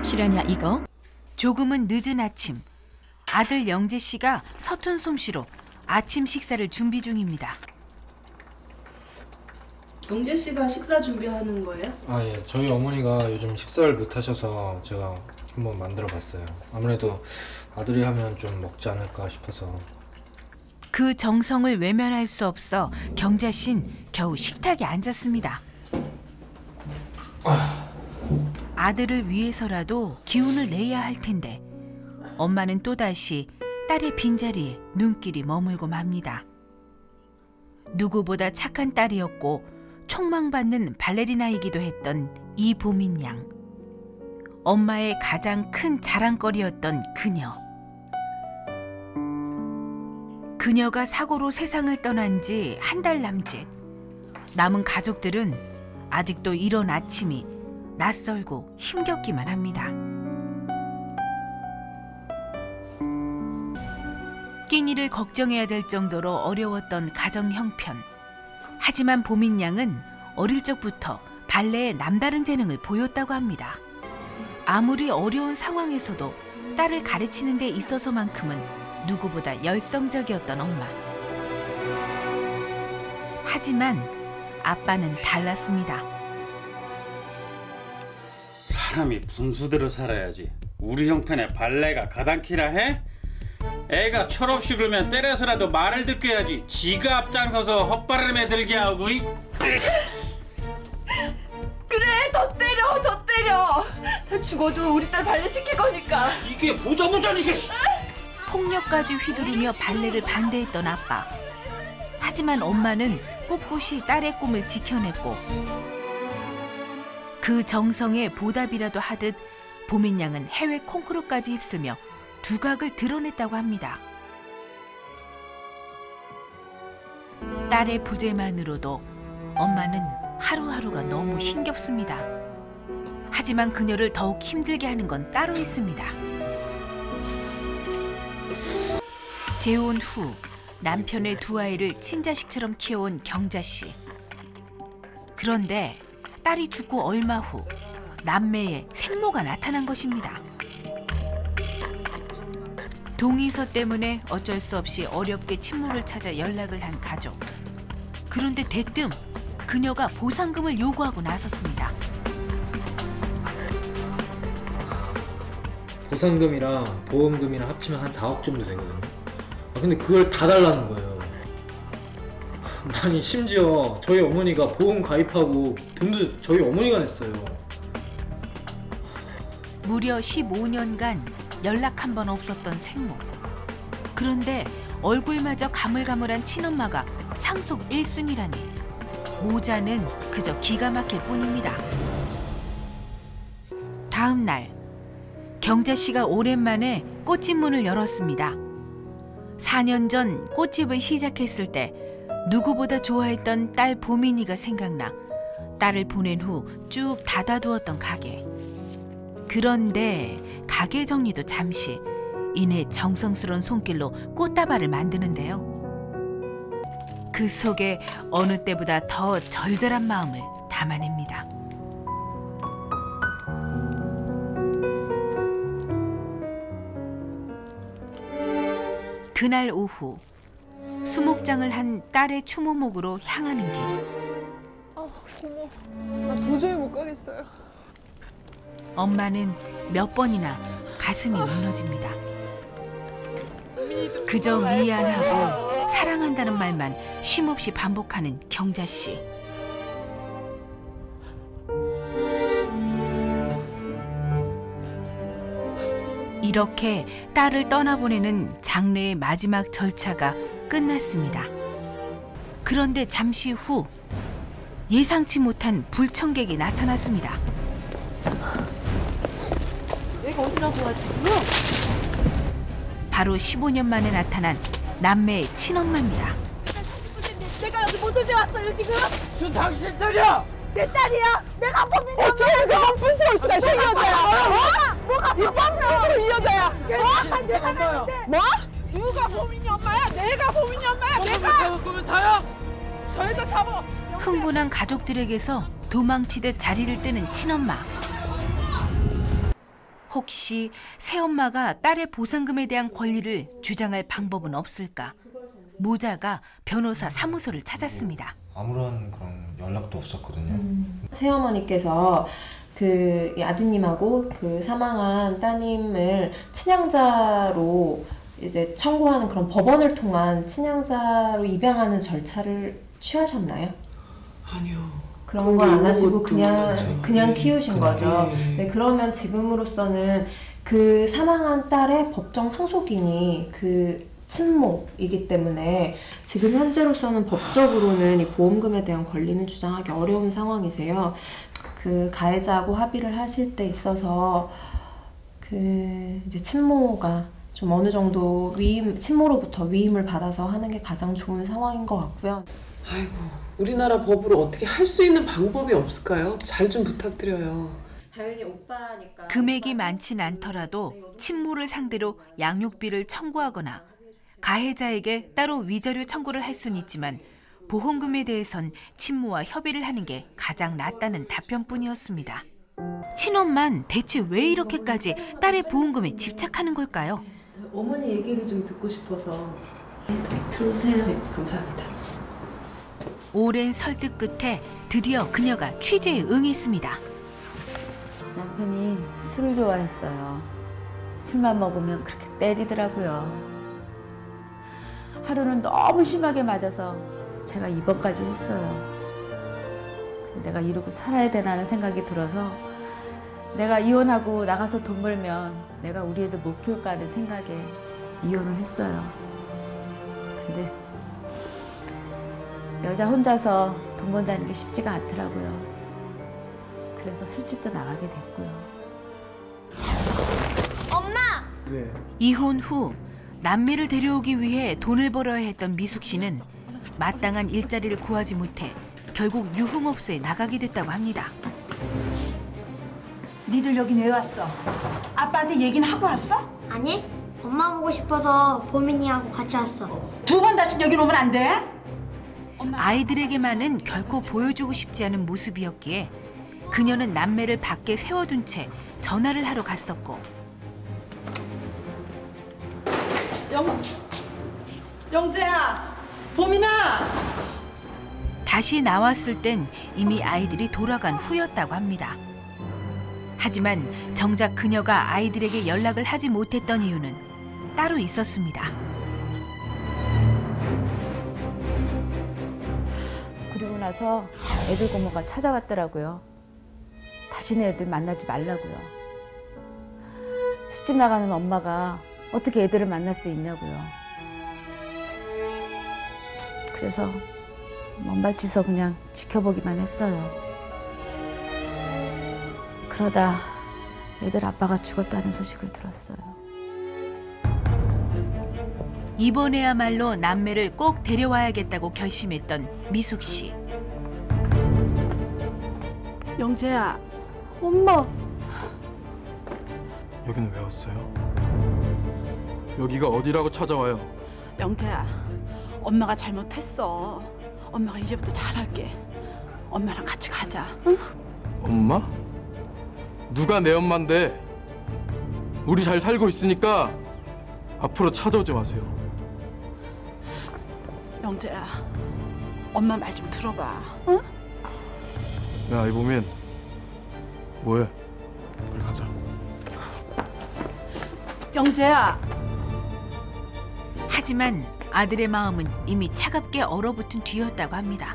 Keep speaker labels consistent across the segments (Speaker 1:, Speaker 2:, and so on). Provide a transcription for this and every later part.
Speaker 1: 실화냐 이거?
Speaker 2: 조금은 늦은 아침, 아들 영재 씨가 서툰 솜씨로 아침 식사를 준비 중입니다.
Speaker 3: 영재 씨가 식사 준비하는 거예요?
Speaker 4: 예. 저희 어머니가 요즘 식사를 못 하셔서 제가 한번 만들어 봤어요. 아무래도 아들이 하면 좀 먹지 않을까 싶어서.
Speaker 2: 그 정성을 외면할 수 없어 경자 씨는 겨우 식탁에 앉았습니다. 아들을 위해서라도 기운을 내야 할 텐데 엄마는 또다시 딸의 빈자리에 눈길이 머물고 맙니다. 누구보다 착한 딸이었고 촉망받는 발레리나이기도 했던 이보민 양. 엄마의 가장 큰 자랑거리였던 그녀. 그녀가 사고로 세상을 떠난 지 한 달 남짓. 남은 가족들은 아직도 이런 아침이 낯설고 힘겹기만 합니다. 끼니를 걱정해야 될 정도로 어려웠던 가정 형편. 하지만 보민 양은 어릴 적부터 발레에 남다른 재능을 보였다고 합니다. 아무리 어려운 상황에서도 딸을 가르치는 데 있어서만큼은 누구보다 열성적이었던 엄마. 하지만 아빠는 달랐습니다.
Speaker 5: 사람이 분수대로 살아야지. 우리 형편에 발레가 가당키나 해? 애가 철없이 굴면 때려서라도 말을 듣게 해야지. 지가 앞장서서 헛바람에 들게 하고.
Speaker 6: 그래, 더 때려, 더 때려. 다 죽어도 우리 딸 발레 시킬 거니까.
Speaker 5: 이게 보자보자 이게.
Speaker 2: 폭력까지 휘두르며 발레를 반대했던 아빠. 하지만 엄마는 꿋꿋이 딸의 꿈을 지켜냈고 그 정성에 보답이라도 하듯 보민 양은 해외 콩쿠르까지 휩쓰며 두각을 드러냈다고 합니다. 딸의 부재만으로도 엄마는 하루하루가 너무 힘겹습니다. 하지만 그녀를 더욱 힘들게 하는 건 따로 있습니다. 재혼 후 남편의 두 아이를 친자식처럼 키워온 경자 씨. 그런데 딸이 죽고 얼마 후 남매의 생모가 나타난 것입니다. 동의서 때문에 어쩔 수 없이 어렵게 친모를 찾아 연락을 한 가족. 그런데 대뜸 그녀가 보상금을 요구하고 나섰습니다.
Speaker 4: 보상금이랑 보험금이랑 합치면 한 4억 정도 되거든요. 근데 그걸 다 달라는 거예요. 아니 심지어 저희 어머니가 보험 가입하고 돈도 저희 어머니가 냈어요.
Speaker 2: 무려 15년간 연락 한 번 없었던 생모. 그런데 얼굴마저 가물가물한 친엄마가 상속 1순위라니 모자는 그저 기가 막힐 뿐입니다. 다음 날 경자 씨가 오랜만에 꽃집 문을 열었습니다. 4년 전 꽃집을 시작했을 때 누구보다 좋아했던 딸 보민이가 생각나 딸을 보낸 후 쭉 닫아두었던 가게. 그런데 가게 정리도 잠시. 이내 정성스러운 손길로 꽃다발을 만드는데요. 그 속에 어느 때보다 더 절절한 마음을 담아냅니다. 그날 오후 수목장을 한 딸의 추모목으로 향하는 길.
Speaker 6: 고모, 나 도저히 못 가겠어요.
Speaker 2: 엄마는 몇 번이나 가슴이 무너집니다. 그저 미안하고 사랑한다는 말만 쉼없이 반복하는 경자 씨. 이렇게 딸을 떠나보내는 장례의 마지막 절차가 끝났습니다. 그런데 잠시 후 예상치 못한 불청객이 나타났습니다.
Speaker 6: 내가 어디라고 하지고요?
Speaker 2: 바로 15년 만에 나타난 남매의 친엄마입니다.
Speaker 6: 내가 여기 못 언제 왔어요 지금?
Speaker 5: 저 당신 딸이야.
Speaker 6: 내 딸이야? 내가 범인이 없네.
Speaker 7: 어쩌면 내가 불스러울 수가 있어, 이 여자야.
Speaker 6: 뭐가
Speaker 7: 이 뻔뻔스러운 이 여자야.
Speaker 6: 내가 냈는데.
Speaker 7: 뭐?
Speaker 6: 누가 범인이 엄마야? 내가 범인이 엄마야. 내가.
Speaker 5: 잡을 거면 다야.
Speaker 7: 저희도 잡아.
Speaker 2: 흥분한 가족들에게서 도망치듯 자리를 뜨는 친엄마. 혹시 새엄마가 딸의 보상금에 대한 권리를 주장할 방법은 없을까? 모자가 변호사 사무소를 찾았습니다.
Speaker 4: 아무런 그런 연락도 없었거든요.
Speaker 8: 새어머니께서 그 아드님하고 그 사망한 따님을 친양자로 이제 청구하는 그런 법원을 통한 친양자로 입양하는 절차를 취하셨나요?
Speaker 3: 아니요.
Speaker 8: 그런 걸 안 하시고
Speaker 3: 것도
Speaker 8: 그냥 키우신 거죠. 네, 그러면 지금으로서는 그 사망한 딸의 법정 상속인이 그 친모이기 때문에 지금 현재로서는 법적으로는 이 보험금에 대한 권리는 주장하기 어려운 상황이세요. 그 가해자하고 합의를 하실 때 있어서 그 이제 친모가 좀 어느 정도 친모로부터 위임을 받아서 하는 게 가장 좋은 상황인 것 같고요.
Speaker 3: 아이고, 우리나라 법으로 어떻게 할 수 있는 방법이 없을까요? 잘 좀 부탁드려요.
Speaker 8: 당연히 오빠니까.
Speaker 2: 금액이 많진 않더라도 친모를 상대로 양육비를 청구하거나 가해자에게 따로 위자료 청구를 할 수는 있지만 보험금에 대해선 친모와 협의를 하는 게 가장 낫다는 답변뿐이었습니다. 친엄만 대체 왜 이렇게까지 딸의 보험금에 집착하는 걸까요?
Speaker 3: 어머니 얘기를 좀 듣고 싶어서. 들어오세요. 네, 감사합니다.
Speaker 2: 오랜 설득 끝에 드디어 그녀가 취재에 응했습니다.
Speaker 9: 남편이 술을 좋아했어요. 술만 먹으면 그렇게 때리더라고요. 하루는 너무 심하게 맞아서 제가 입원까지 했어요. 내가 이러고 살아야 되나는 생각이 들어서 내가 이혼하고 나가서 돈 벌면 내가 우리 애들 못 키울까 하는 생각에 이혼을 했어요. 근데 여자 혼자서 돈 번다는 게 쉽지가 않더라고요. 그래서 술집도 나가게 됐고요.
Speaker 2: 이혼 후 남매를 데려오기 위해 돈을 벌어야 했던 미숙 씨는 마땅한 일자리를 구하지 못해 결국 유흥업소에 나가게 됐다고 합니다.
Speaker 10: 니들 여긴 왜 왔어? 아빠한테 얘기는 하고 왔어?
Speaker 11: 아니, 엄마 보고 싶어서 보민이하고 같이 왔어.
Speaker 10: 두 번 다시 여긴 오면 안 돼?
Speaker 2: 아이들에게만은 결코 보여주고 싶지 않은 모습이었기에 그녀는 남매를 밖에 세워둔 채 전화를 하러 갔었고
Speaker 10: 영재야, 보민아.
Speaker 2: 다시 나왔을 땐 이미 아이들이 돌아간 후였다고 합니다. 하지만 정작 그녀가 아이들에게 연락을 하지 못했던 이유는 따로 있었습니다.
Speaker 9: 그리고 나서 애들 고모가 찾아왔더라고요. 다시는 애들 만나지 말라고요. 술집 나가는 엄마가 어떻게 애들을 만날 수 있냐고요. 그래서 먼발치서 그냥 지켜보기만 했어요. 그러다 애들 아빠가 죽었다는 소식을 들었어요.
Speaker 2: 이번에야말로 남매를 꼭 데려와야겠다고 결심했던 미숙 씨.
Speaker 10: 영재야, 엄마.
Speaker 12: 여기는 왜 왔어요? 여기가 어디라고 찾아와요?
Speaker 10: 영재야, 엄마가 잘못했어. 엄마가 이제부터 잘할게. 엄마랑 같이 가자. 응?
Speaker 12: 엄마? 누가 내 엄마인데? 우리 잘 살고 있으니까 앞으로 찾아오지 마세요.
Speaker 10: 영재야, 엄마 말 좀 들어봐. 응?
Speaker 12: 야, 이보민, 뭐해? 우리 가자.
Speaker 10: 영재야.
Speaker 2: 하지만 아들의 마음은 이미 차갑게 얼어붙은 뒤였다고 합니다.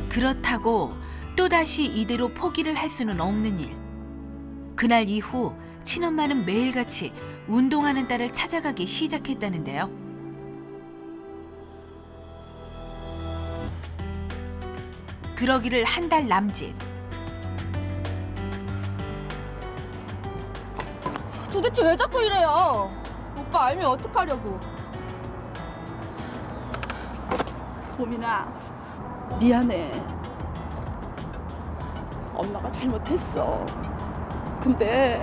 Speaker 2: 그렇다고 또다시 이대로 포기를 할 수는 없는 일. 그날 이후 친엄마는 매일같이 운동하는 딸을 찾아가기 시작했다는데요. 그러기를 한 달 남짓.
Speaker 6: 도대체 왜 자꾸 이래요? 오빠 알면 어떡하려고?
Speaker 10: 보민아, 미안해. 엄마가 잘못했어. 근데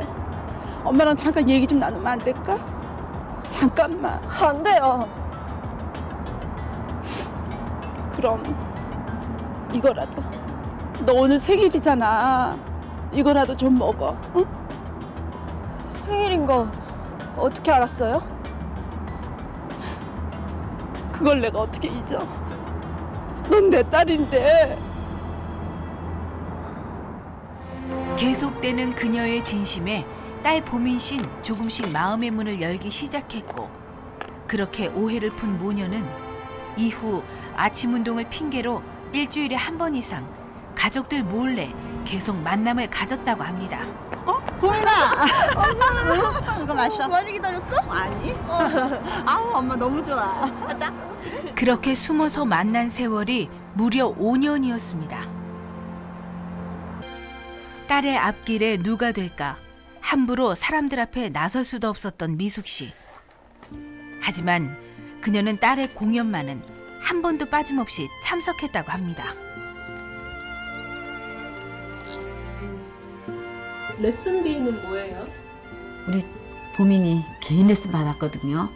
Speaker 10: 엄마랑 잠깐 얘기 좀 나누면 안 될까? 잠깐만.
Speaker 6: 안 돼요.
Speaker 10: 그럼 이거라도. 너 오늘 생일이잖아. 이거라도 좀 먹어. 응?
Speaker 7: 생일인 거 어떻게 알았어요?
Speaker 10: 그걸 내가 어떻게 잊어? 넌 내 딸인데.
Speaker 2: 계속되는 그녀의 진심에 딸 보민 씨는 조금씩 마음의 문을 열기 시작했고, 그렇게 오해를 푼 모녀는 이후 아침 운동을 핑계로 일주일에 한 번 이상 가족들 몰래 계속 만남을 가졌다고 합니다.
Speaker 10: 보민아! 엄마! 이거 마셔. 많이 기다렸어? 아니. 아우, 엄마 너무 좋아. 가자.
Speaker 2: 그렇게 숨어서 만난 세월이 무려 5년이었습니다. 딸의 앞길에 누가 될까 함부로 사람들 앞에 나설 수도 없었던 미숙 씨. 하지만 그녀는 딸의 공연만은 한 번도 빠짐없이 참석했다고 합니다.
Speaker 3: 레슨비는 뭐예요?
Speaker 9: 우리 보민이 개인 레슨 받았거든요.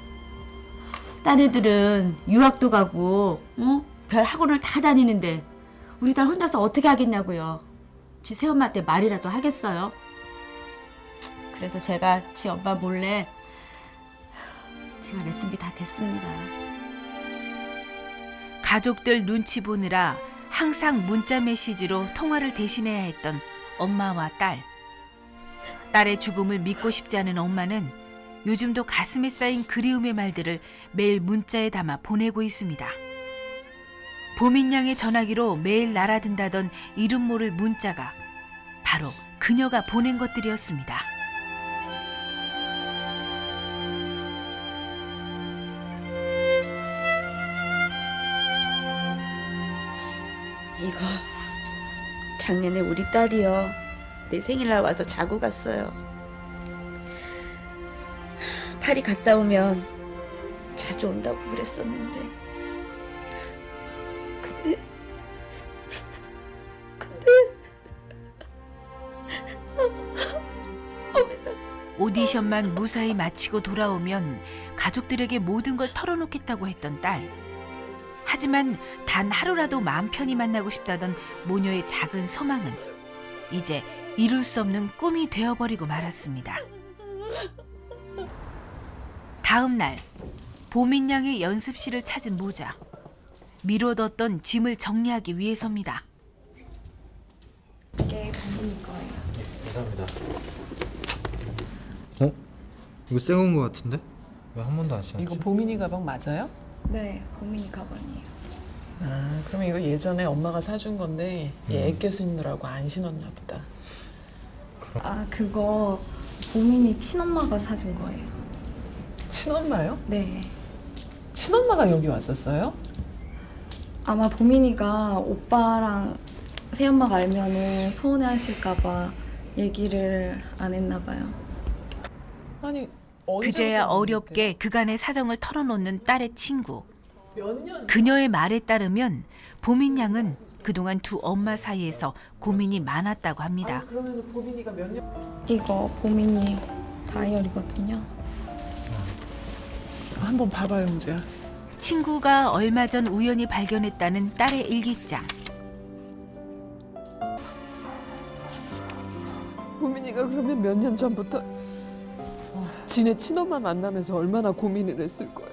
Speaker 9: 딴 애들은 유학도 가고 별 학원을 다 다니는데 우리 딸 혼자서 어떻게 하겠냐고요. 지 새엄마한테 말이라도 하겠어요. 그래서 제가 지 엄마 몰래 제가 레슨비 다 댔습니다.
Speaker 2: 가족들 눈치 보느라 항상 문자 메시지로 통화를 대신해야 했던 엄마와 딸. 딸의 죽음을 믿고 싶지 않은 엄마는 요즘도 가슴에 쌓인 그리움의 말들을 매일 문자에 담아 보내고 있습니다. 보민 양의 전화기로 매일 날아든다던 이름 모를 문자가 바로 그녀가 보낸 것들이었습니다.
Speaker 9: 이거 작년에 우리 딸이요. 내 생일날 와서 자고 갔어요. 파리 갔다 오면 자주 온다고 그랬었는데 근데
Speaker 2: 오디션만 무사히 마치고 돌아오면 가족들에게 모든 걸 털어놓겠다고 했던 딸. 하지만 단 하루라도 마음 편히 만나고 싶다던 모녀의 작은 소망은 이제 이룰 수 없는 꿈이 되어버리고 말았습니다. 다음 날 보민 양의 연습실을 찾은 모자. 미뤄뒀던 짐을 정리하기 위해서입니다.
Speaker 8: 이게 보민이 거예요.
Speaker 4: 감사합니다. 어? 이거 새 건 거 같은데? 왜 한 번도 안 신었지?
Speaker 3: 이거 보민이 가방 맞아요?
Speaker 8: 네, 보민이 가방이에요.
Speaker 3: 아, 그럼 이거 예전에 엄마가 사준 건데 얘 애껴 신느라고 안 신었나 보다.
Speaker 8: 아, 그거 보민이 친엄마가 사준 거예요.
Speaker 3: 친엄마요?
Speaker 8: 네.
Speaker 3: 친엄마가 여기 왔었어요?
Speaker 8: 아마 보민이가 오빠랑 새엄마가 알면은 서운해하실까봐 얘기를 안 했나 봐요.
Speaker 3: 아니
Speaker 2: 그제야 어렵게 그간의 사정을 털어놓는 딸의 친구.
Speaker 3: 몇 년?
Speaker 2: 그녀의 말에 따르면 보민 양은 그동안 두 엄마 사이에서 고민이 많았다고 합니다.
Speaker 3: 아니, 그러면 보민이가 몇 년?
Speaker 8: 이거 보민이 다이어리거든요.
Speaker 3: 한번 봐봐요, 은재야.
Speaker 2: 친구가 얼마 전 우연히 발견했다는 딸의 일기장.
Speaker 3: 보민이가 그러면 몇 년 전부터 지네 친엄마 만나면서 얼마나 고민을 했을 거야.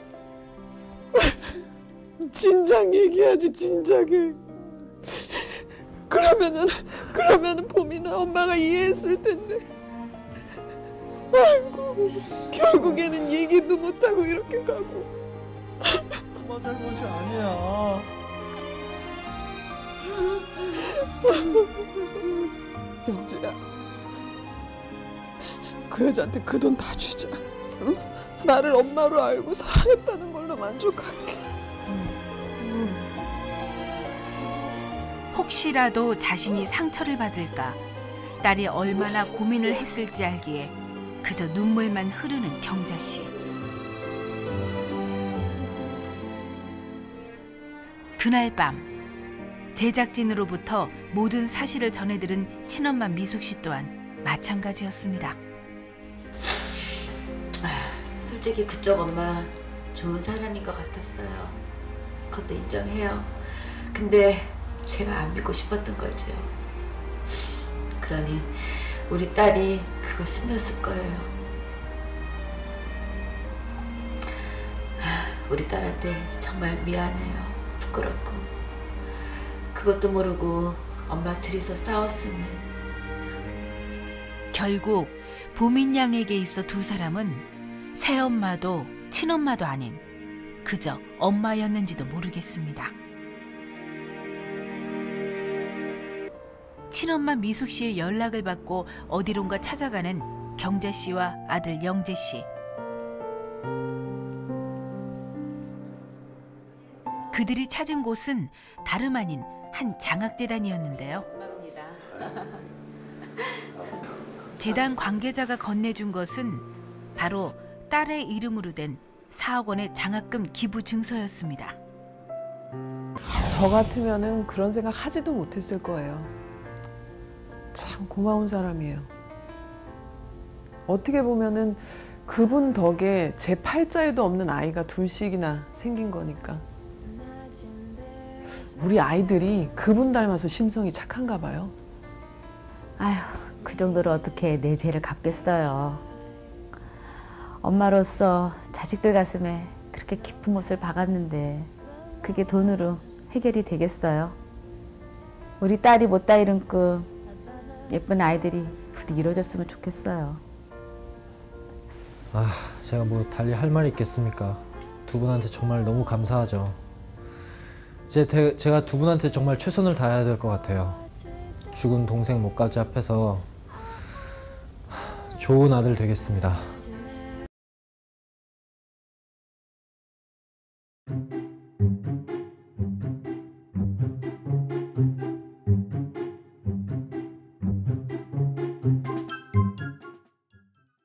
Speaker 3: 진작 얘기하지, 진작에. 그러면은 보민아 엄마가 이해했을 텐데. 아이고, 결국에는 얘기도 못하고 이렇게 가고.
Speaker 4: 엄마 잘못이 아니야.
Speaker 3: 영지야, 그 여자한테 그 돈 다 주자. 응? 나를 엄마로 알고 사랑했다는 걸로 만족할게.
Speaker 2: 혹시라도 자신이 상처를 받을까 딸이 얼마나 고민을 했을지 알기에 그저 눈물만 흐르는 경자 씨. 그날 밤 제작진으로부터 모든 사실을 전해들은 친엄마 미숙 씨 또한 마찬가지였습니다.
Speaker 9: 솔직히 그쪽 엄마 좋은 사람인 것 같았어요. 그것도 인정해요. 근데 제가 안 믿고 싶었던 거죠. 그러니 우리 딸이 그걸 숨겼을 거예요. 우리 딸한테 정말 미안해요. 부끄럽고. 그것도 모르고 엄마 둘이서 싸웠으니.
Speaker 2: 결국 보민 양에게 있어 두 사람은 새엄마도 친엄마도 아닌 그저 엄마였는지도 모르겠습니다. 친엄마 미숙 씨의 연락을 받고 어디론가 찾아가는 경자 씨와 아들 영재 씨. 그들이 찾은 곳은 다름 아닌 한 장학재단이었는데요. 재단 관계자가 건네준 것은 바로 딸의 이름으로 된 4억 원의 장학금 기부 증서였습니다.
Speaker 3: 저 같으면은 그런 생각 하지도 못했을 거예요. 참 고마운 사람이에요. 어떻게 보면은 그분 덕에 제 팔자에도 없는 아이가 둘씩이나 생긴 거니까. 우리 아이들이 그분 닮아서 심성이 착한가 봐요.
Speaker 9: 아휴, 그 정도로 어떻게 내 죄를 갚겠어요. 엄마로서 자식들 가슴에 그렇게 깊은 못을 박았는데 그게 돈으로 해결이 되겠어요? 우리 딸이 못다 이룬 꿈 예쁜 아이들이 부디 이루어졌으면 좋겠어요.
Speaker 4: 아, 제가 뭐 달리 할 말이 있겠습니까? 두 분한테 정말 너무 감사하죠. 이제 제가 두 분한테 정말 최선을 다해야 될 것 같아요. 죽은 동생 목까지 합해서 좋은 아들 되겠습니다.